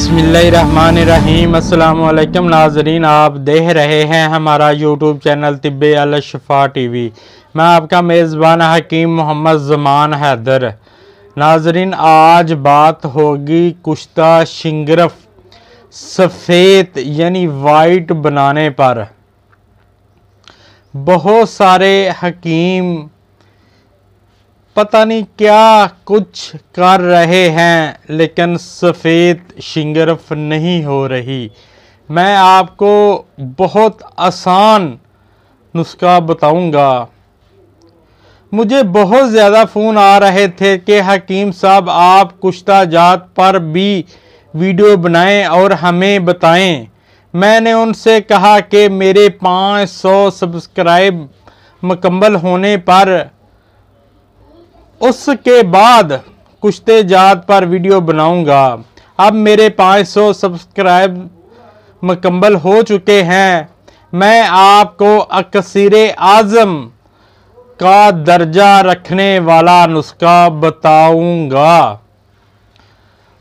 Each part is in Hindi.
बिस्मिल्लाहिर्रहमानिर्रहीम। अस्सलामुअलैकुम नाजरीन, आप देख रहे हैं हमारा यूट्यूब चैनल तिब्बे अल शिफा टीवी। मैं आपका मेज़बान हकीम मोहम्मद ज़मान हैदर। नाजरीन, आज बात होगी कुश्ता शिंगरफ सफ़ेद यानी वाइट बनाने पर। बहुत सारे हकीम पता नहीं क्या कुछ कर रहे हैं लेकिन सफ़ेद शिंगरफ नहीं हो रही। मैं आपको बहुत आसान नुस्खा बताऊंगा। मुझे बहुत ज़्यादा फ़ोन आ रहे थे कि हकीम साहब आप कुश्ता जात पर भी वीडियो बनाएं और हमें बताएं। मैंने उनसे कहा कि मेरे 500 सब्सक्राइब मुकम्मल होने पर उसके बाद कुश्ते जात पर वीडियो बनाऊंगा। अब मेरे 500 सब्सक्राइब मुकम्मल हो चुके हैं। मैं आपको अक्सीर आज़म का दर्जा रखने वाला नुस्खा बताऊंगा।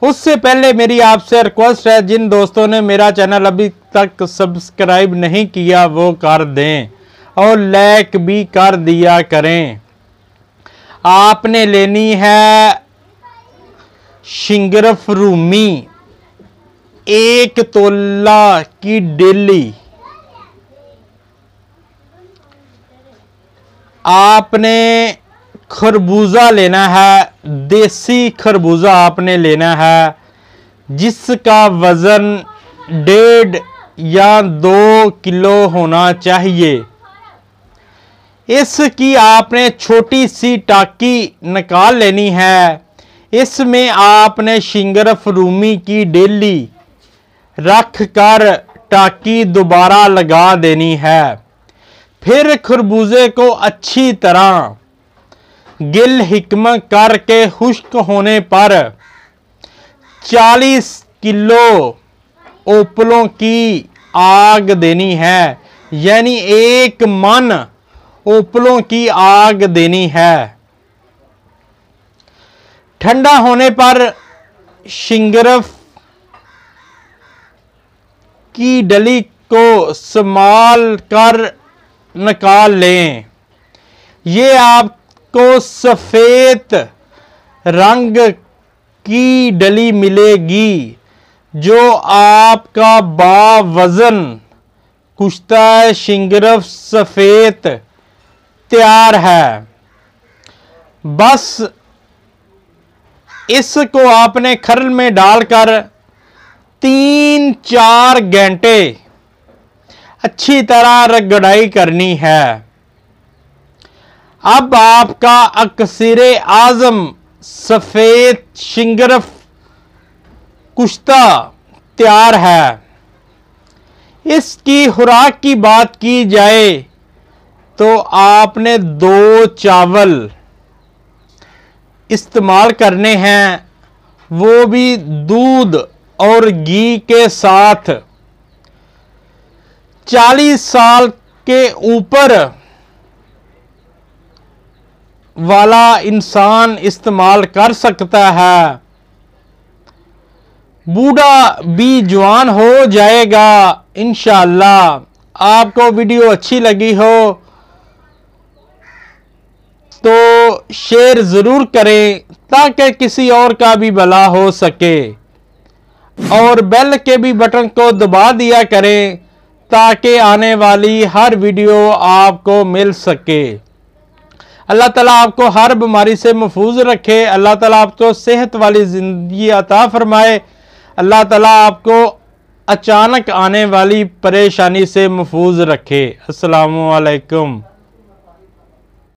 उससे पहले मेरी आपसे रिक्वेस्ट है, जिन दोस्तों ने मेरा चैनल अभी तक सब्सक्राइब नहीं किया वो कर दें और लाइक भी कर दिया करें। आपने लेनी है शिंगरफ रूमी 1 तोला की डेली। आपने खरबूजा लेना है, देसी खरबूजा आपने लेना है जिसका वज़न 1.5 या 2 किलो होना चाहिए। इसकी आपने छोटी सी टाकी निकाल लेनी है। इसमें आपने शिंगरफ रूमी की डेली रख कर टाकी दोबारा लगा देनी है। फिर खरबूजे को अच्छी तरह गिल हिकम करके खुश्क होने पर 40 किलो ओपलों की आग देनी है, यानी 1 मन ओपलों की आग देनी है। ठंडा होने पर शिंगरफ की डली को संभाल कर निकाल लें। ये आपको सफ़ेद रंग की डली मिलेगी जो आपका बावज़न कुश्ता शिंगरफ सफ़ेद तैयार है। बस इसको आपने खरल में डालकर 3-4 घंटे अच्छी तरह रगड़ाई करनी है। अब आपका अक्सीर आज़म सफ़ेद शिंगरफ कुश्ता तैयार है। इसकी खुराक की बात की जाए तो आपने 2 चावल इस्तेमाल करने हैं, वो भी दूध और घी के साथ। 40 साल के ऊपर वाला इंसान इस्तेमाल कर सकता है। बूढ़ा भी जवान हो जाएगा इंशाअल्लाह। आपको वीडियो अच्छी लगी हो तो शेयर ज़रूर करें ताकि किसी और का भी भला हो सके, और बेल के भी बटन को दबा दिया करें ताकि आने वाली हर वीडियो आपको मिल सके। अल्लाह ताला आपको हर बीमारी से महफूज रखे। अल्लाह ताला आपको सेहत वाली ज़िंदगी अता फरमाए। अल्लाह ताला आपको अचानक आने वाली परेशानी से महफूज रखे। अस्सलामु अलैकुम।